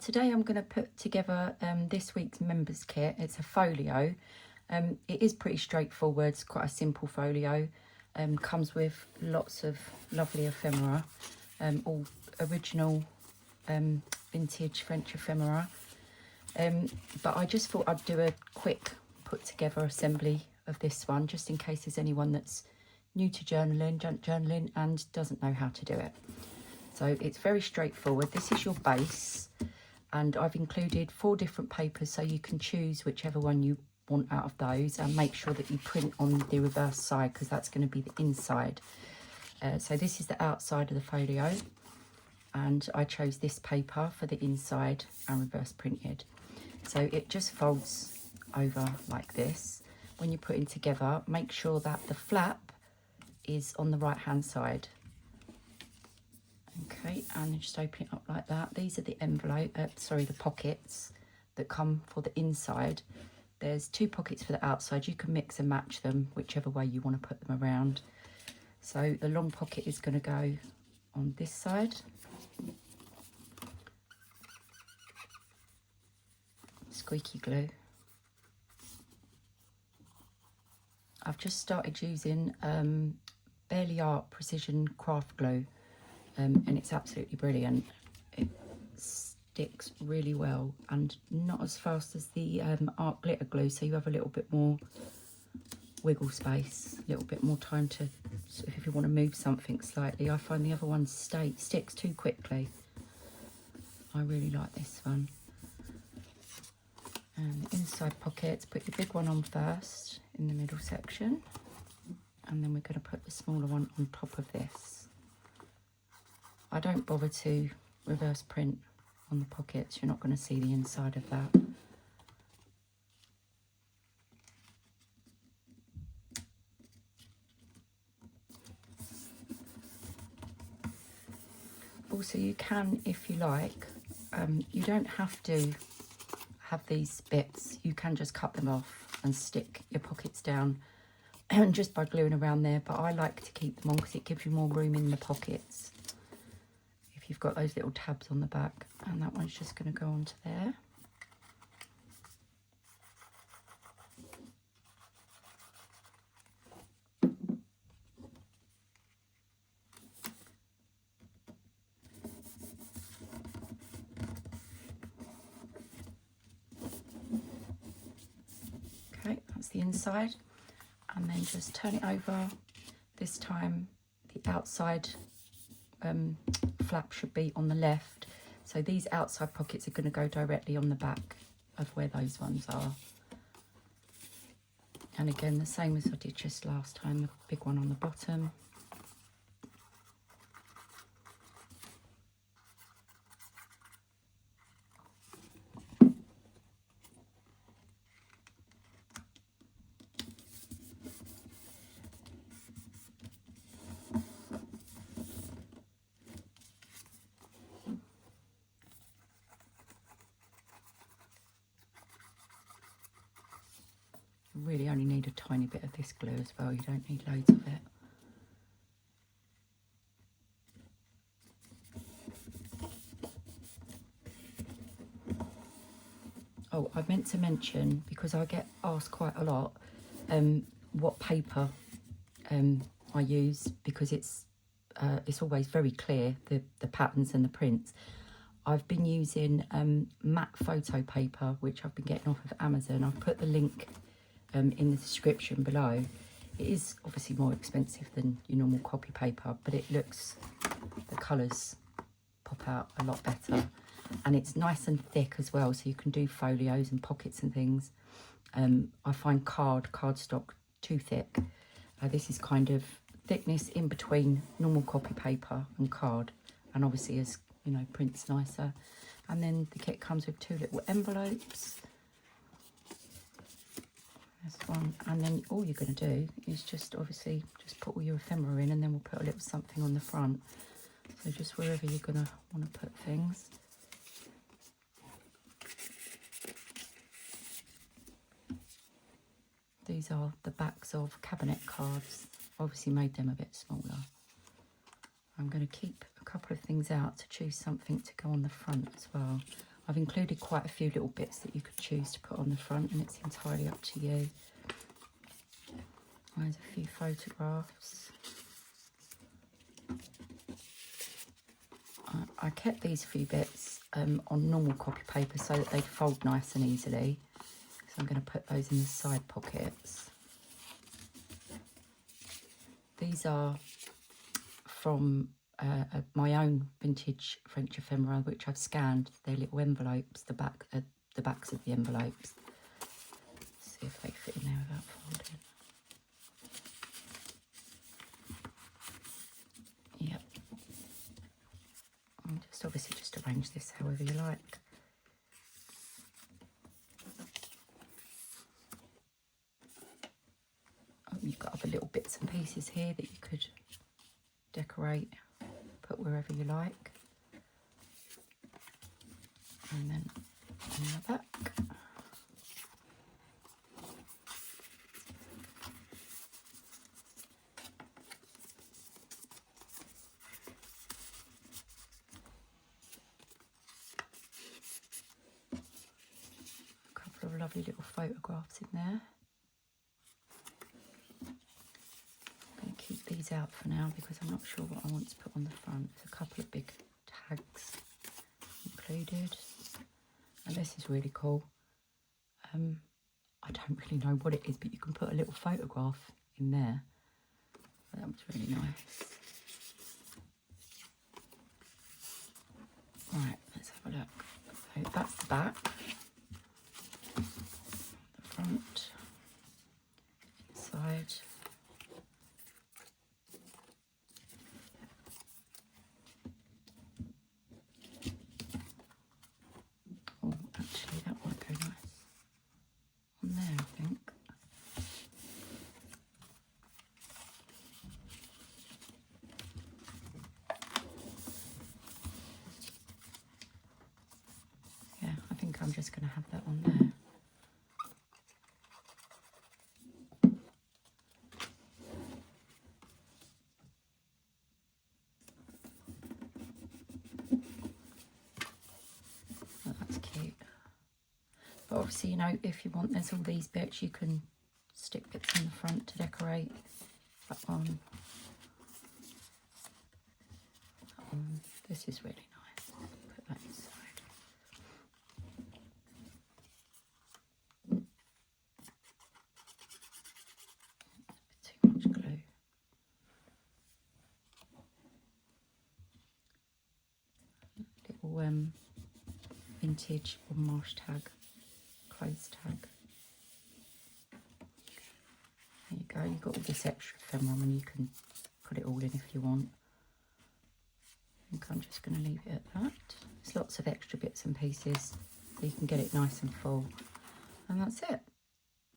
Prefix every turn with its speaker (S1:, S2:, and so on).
S1: Today I'm going to put together this week's members kit. It's a folio. It is pretty straightforward. It's quite a simple folio. Comes with lots of lovely ephemera, all original vintage French ephemera. But I just thought I'd do a quick put together assembly of this one, just in case there's anyone that's new to journaling and doesn't know how to do it. So it's very straightforward. This is your base, and I've included 4 different papers, so you can choose whichever one you want out of those, and make sure that you print on the reverse side, because that's going to be the inside. So this is the outside of the folio, and I chose this paper for the inside and reverse printed. So it just folds over like this. When you're putting together, make sure that the flap is on the right hand side. Okay, and just open it up like that. These are the the pockets that come for the inside. There's 2 pockets for the outside. You can mix and match them whichever way you want to put them around. So the long pocket is going to go on this side. Squeaky glue. I've just started using Barely Art Precision Craft Glue. And it's absolutely brilliant. It sticks really well and not as fast as the art glitter glue, so you have a little bit more wiggle space, a little bit more time to, if you want to move something slightly. I find the other one sticks too quickly. I really like this one. And the inside pockets, put your big one on first in the middle section, and then we're going to put the smaller one on top of this. I don't bother to reverse print on the pockets. You're not going to see the inside of that. Also, you can, if you like, you don't have to have these bits. You can just cut them off and stick your pockets down just by gluing around there. But I like to keep them on because it gives you more room in the pockets. You've got those little tabs on the back, and that one's just going to go onto there. Okay, that's the inside, and then just turn it over. This time the outside flap should be on the left, so these outside pockets are going to go directly on the back of where those ones are. And again, the same as I did just last time, the big one on the bottom. You really only need a tiny bit of this glue as well. You don't need loads of it. Oh, I meant to mention, because I get asked quite a lot, what paper I use, because it's always very clear, the patterns and the prints. I've been using matte photo paper, which I've been getting off of Amazon. I've put the link in the description below. It is obviously more expensive than your normal copy paper, but it looks, the colours pop out a lot better, and it's nice and thick as well, so you can do folios and pockets and things. I find cardstock too thick. This is kind of thickness in between normal copy paper and card, and obviously, as you know, prints nicer. And then the kit comes with 2 little envelopes. This one, and then all you're going to do is just obviously just put all your ephemera in, and then we'll put a little something on the front. So just wherever you're going to want to put things. These are the backs of cabinet cards. Obviously made them a bit smaller. I'm going to keep a couple of things out to choose something to go on the front as well. I've included quite a few little bits that you could choose to put on the front, and it's entirely up to you. There's a few photographs. I kept these few bits on normal copy paper so that they'd fold nice and easily. So I'm going to put those in the side pockets. These are from my own vintage French ephemera, which I've scanned. They're little envelopes, the backs of the envelopes. Let's see if they fit in there without folding. Yep. And just obviously just arrange this however you like. You've got other little bits and pieces here that you could decorate, put wherever you like. And then on the back. A couple of lovely little photographs in there. Keep these out for now because I'm not sure what I want to put on the front. There's a couple of big tags included, and this is really cool. I don't really know what it is, but you can put a little photograph in there. That was really nice. Right, let's have a look. So that's the back, the front, inside. I'm just going to have that on there. Oh, that's cute. But obviously, you know, if you want, there's all these bits, you can stick bits in the front to decorate. That one. That one. This is really nice. Put that inside. Vintage or marsh tag, clothes tag. There you go, you've got all this extra ephemera and you can put it all in if you want. I think I'm just going to leave it at that. There's lots of extra bits and pieces so you can get it nice and full. And that's it.